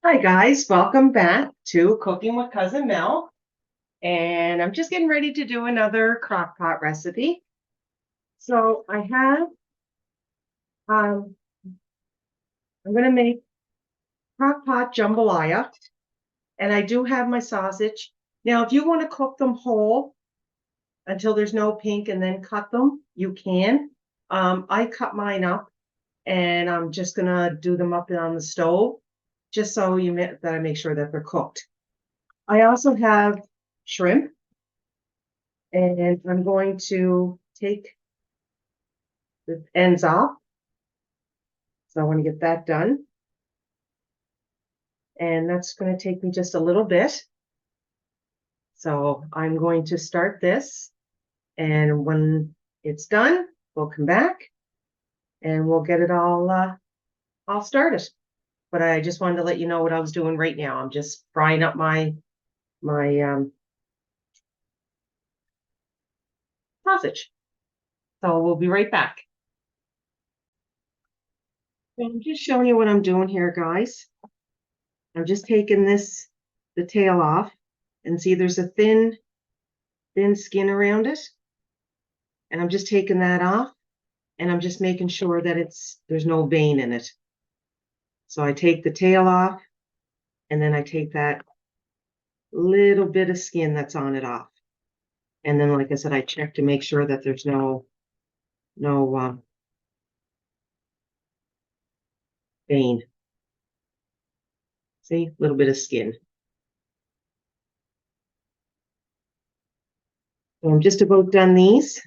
Hi guys, welcome back to Cooking with Cousin Mel. And I'm just getting ready to do another crock pot recipe. So um, I'm gonna make crock pot jambalaya, and I do have my sausage. Now, if you want to cook them whole until there's no pink and then cut them, you can. I cut mine up and I'm just gonna do them up on the stove, just so that I make sure that they're cooked. I also have shrimp. And I'm going to take the ends off. So I want to get that done. And that's going to take me just a little bit. So I'm going to start this. And when it's done, we'll come back and we'll get it all started. But I just wanted to let you know what I was doing right now. I'm just frying up my sausage. So we'll be right back. So I'm just showing you what I'm doing here, guys. I'm just taking the tail off, and see there's a thin skin around it. And I'm just taking that off, and I'm just making sure that there's no vein in it. So I take the tail off, and then I take that little bit of skin that's on it off. And then, like I said, I check to make sure that there's no vein. See, a little bit of skin. So I'm just about done these.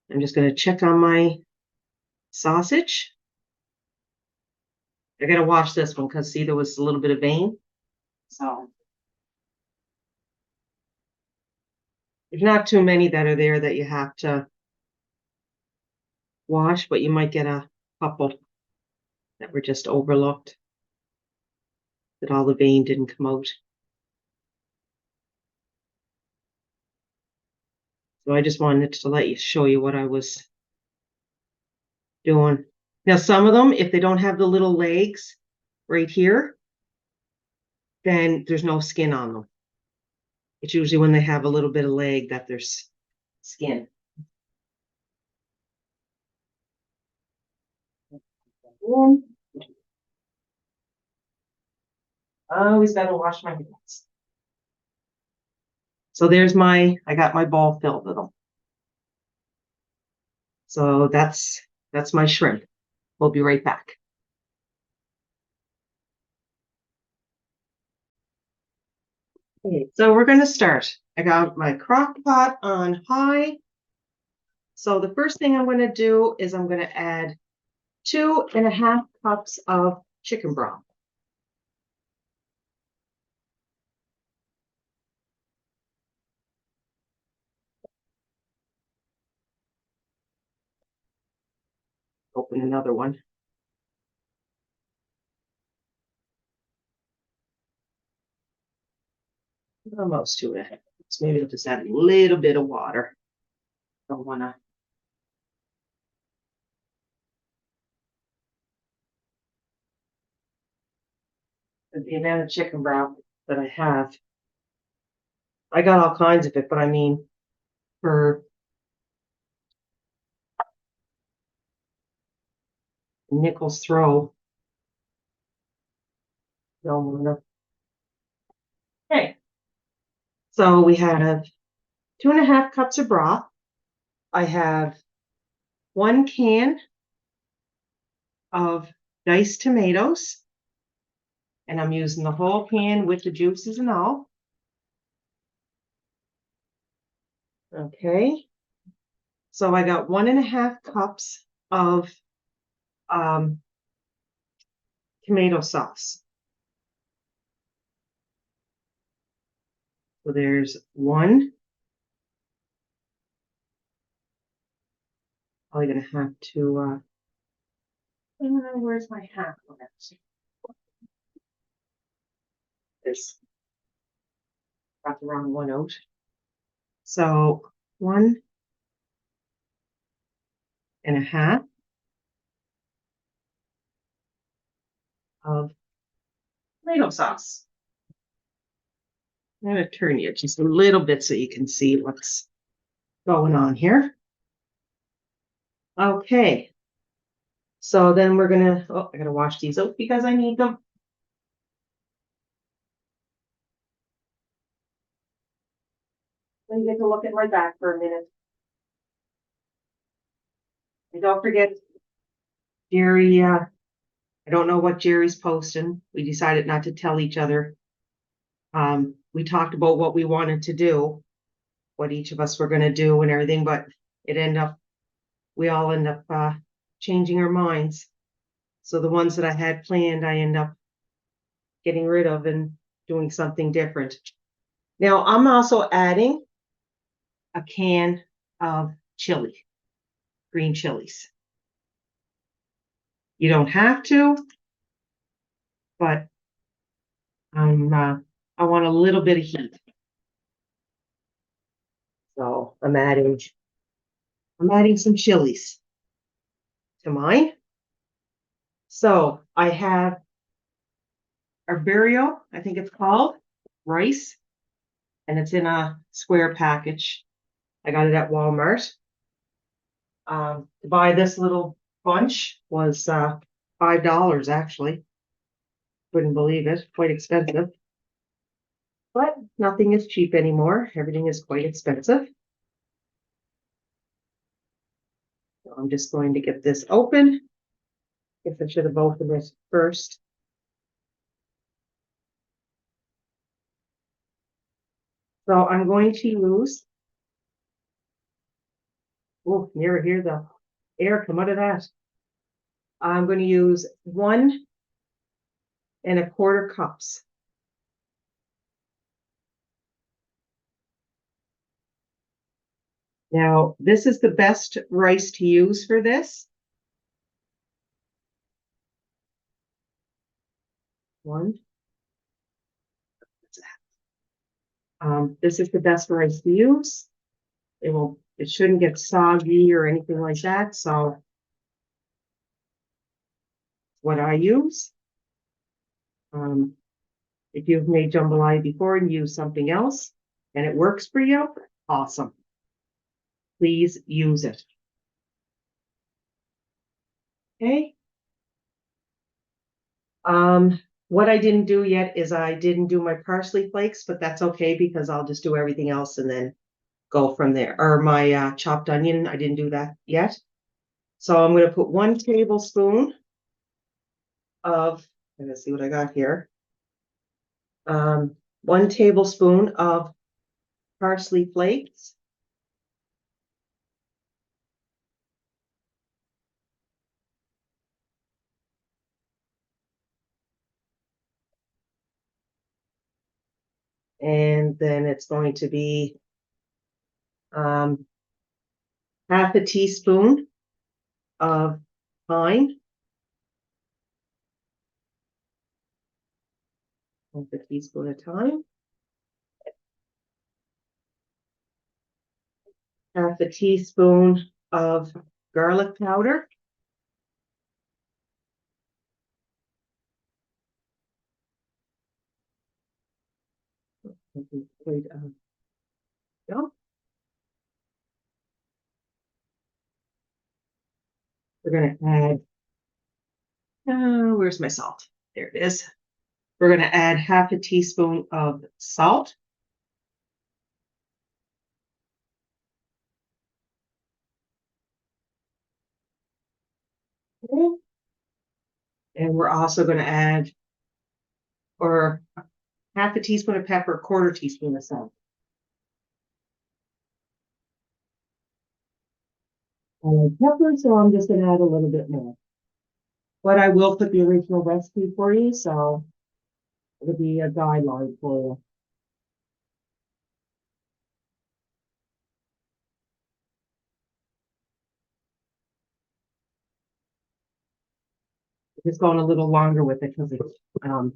I'm just going to check on my sausage. I got to wash this one because, see, there was a little bit of vein. So there's not too many that are there that you have to wash, but you might get a couple that were just overlooked, that all the vein didn't come out. So I just wanted to show you what I was doing. Now, some of them, if they don't have the little legs right here, then there's no skin on them. It's usually when they have a little bit of leg that there's skin. I always got to wash my hands. So I got my bowl filled with them. So that's my shrimp. We'll be right back. Okay, so we're going to start. I got my crock pot on high. So the first thing I'm going to do is I'm going to add 2.5 cups of chicken broth. Open another one. Almost 2.5. Maybe I'll just add a little bit of water. Don't want to. The amount of chicken broth that I have, I got all kinds of it, but I mean, for nickel's throw, don't want to. Okay, so we have 2.5 cups of broth. I have 1 can of diced tomatoes, and I'm using the whole can with the juices and all. Okay, so I got 1.5 cups of tomato sauce. So there's one. Probably gonna have to. Where's my hat? This got the wrong one out. So 1.5 of tomato sauce. I'm going to turn you just a little bit so you can see what's going on here. Okay. So then we're going to, I got to wash these out because I need them. Let me get to look at my back for a minute. And don't forget, Jerry, I don't know what Jerry's posting. We decided not to tell each other. We talked about what we wanted to do, what each of us were going to do and everything, but we all end up changing our minds. So the ones that I had planned, I end up getting rid of and doing something different. Now I'm also adding a can of chili, green chilies. You don't have to, but I want a little bit of heat. So I'm adding some chilies to mine. So I have arborio, I think it's called, rice, and it's in a square package. I got it at Walmart. To buy this little bunch was $5 actually. Couldn't believe it, quite expensive. But nothing is cheap anymore. Everything is quite expensive. So I'm just going to get this open. Guess I should have opened this first. So I'm going to use, oh, near here the air come out of that. I'm going to use 1 1/4 cups. Now, this is the best rice to use for this. 1. This is the best rice to use. It shouldn't get soggy or anything like that. So what I use, if you've made jambalaya before and use something else and it works for you, awesome. Please use it. Okay. What I didn't do yet is I didn't do my parsley flakes, but that's okay because I'll just do everything else and then go from there. Or my chopped onion, I didn't do that yet. So I'm going to put 1 tablespoon of, let's see what I got here. 1 tablespoon of parsley flakes. And then it's going to be 1/2 teaspoon of thyme. 1/2 teaspoon of thyme. 1/2 teaspoon of garlic powder. Wait, no. We're going to add, where's my salt? There it is. We're going to add 1/2 teaspoon of salt. Okay. And we're also going to add, or 1/2 teaspoon of pepper, 1/4 teaspoon of salt. I like pepper, so I'm just going to add a little bit more. But I will put the original recipe for you, so it'll be a guideline for you. Just going a little longer with it because it's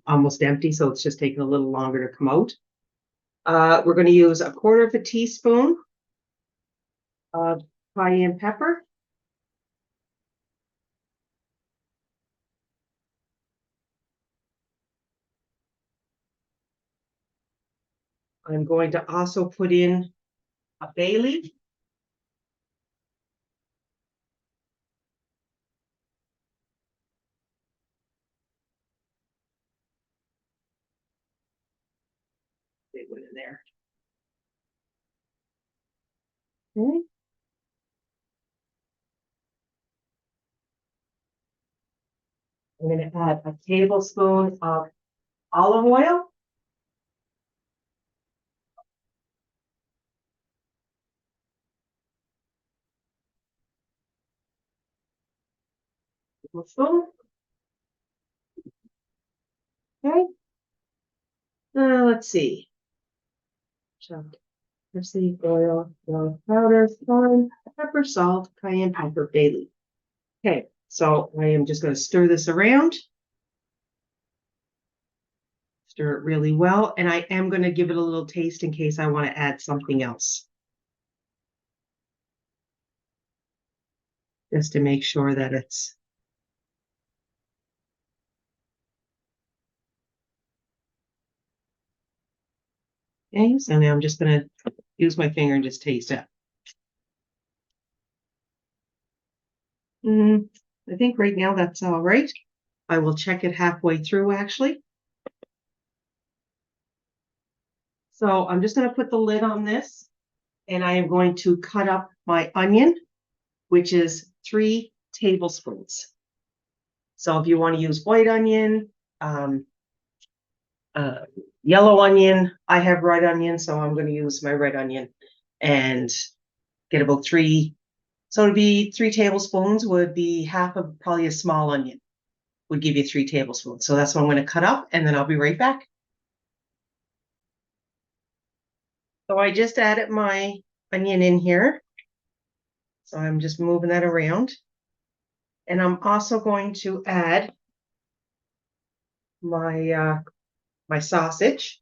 almost empty, so it's just taking a little longer to come out. We're going to use 1/4 teaspoon of cayenne pepper. I'm going to also put in a bay leaf. Big one in there. Okay. I'm going to add a tablespoon of olive oil. Tablespoon. Okay. Let's see. Chopped parsley, oil, garlic powder, thyme, pepper, salt, cayenne pepper, bay leaf. Okay, so I am just going to stir this around. Stir it really well, and I am going to give it a little taste in case I want to add something else. Just to make sure that it's okay. So now I'm just going to use my finger and just taste it. I think right now that's all right. I will check it halfway through actually. So I'm just going to put the lid on this, and I am going to cut up my onion, which is 3 tablespoons. So if you want to use white onion, yellow onion, I have red onion, so I'm going to use my red onion and get about 3. So it'd be 3 tablespoons would be half of probably a small onion would give you 3 tablespoons. So that's what I'm going to cut up, and then I'll be right back. So I just added my onion in here. So I'm just moving that around. And I'm also going to add my my sausage.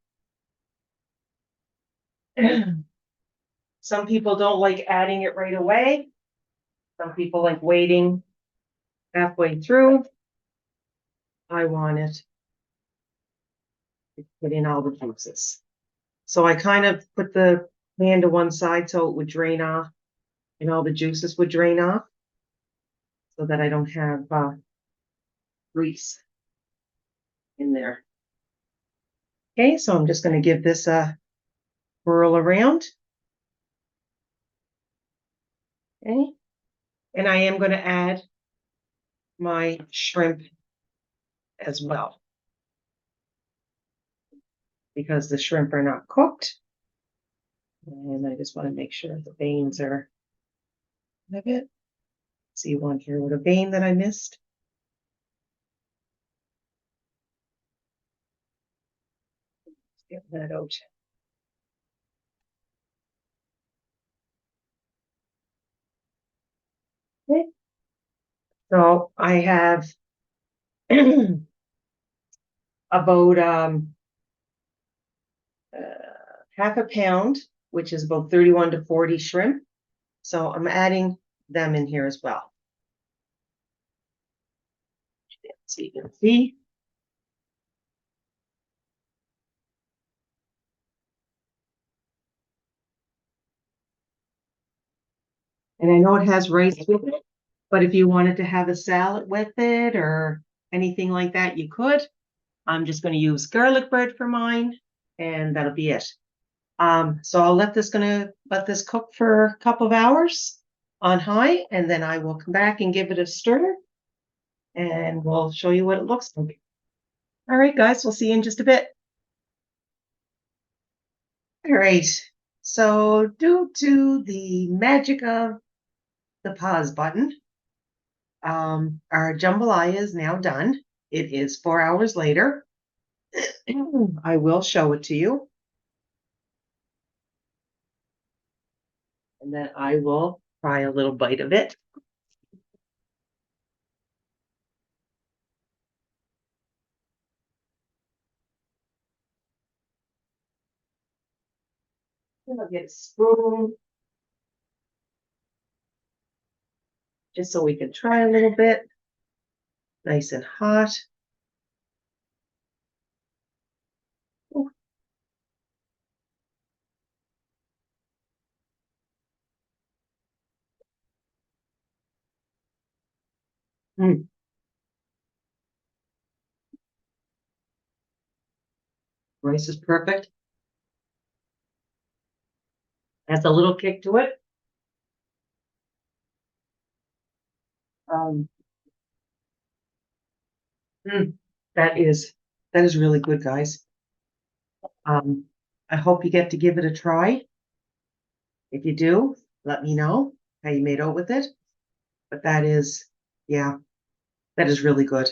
Some people don't like adding it right away. Some people like waiting halfway through. I want it to put in all the juices. So I kind of put the pan to one side so it would drain off and all the juices would drain off so that I don't have grease in there. Okay, so I'm just going to give this a whirl around. Okay, and I am going to add my shrimp as well because the shrimp are not cooked. And I just want to make sure the veins are of it. See one here with a vein that I missed. Let's get that out. Okay. So I have about half a pound, which is about 31 to 40 shrimp. So I'm adding them in here as well. So you can see. And I know it has rice with it, but if you wanted to have a salad with it or anything like that, you could. I'm just going to use garlic bread for mine, and that'll be it. So I'll let this cook for a couple of hours on high, and then I will come back and give it a stir, and we'll show you what it looks like. All right, guys, we'll see you in just a bit. All right, so due to the magic of the pause button, our jambalaya is now done. It is 4 hours later. I will show it to you. And then I will try a little bite of it. I'll get a spoon just so we can try a little bit. Nice and hot. Ooh. Mm. Rice is perfect. Has a little kick to it. Um, mm, that is really good, guys. I hope you get to give it a try. If you do, let me know how you made out with it. But yeah, that is really good.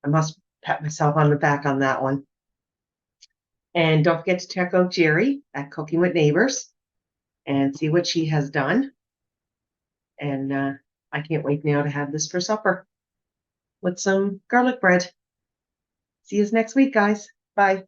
I must pat myself on the back on that one. And don't forget to check out Jerry at Cooking with Neighbors and see what she has done. And I can't wait now to have this for supper with some garlic bread. See you next week, guys. Bye.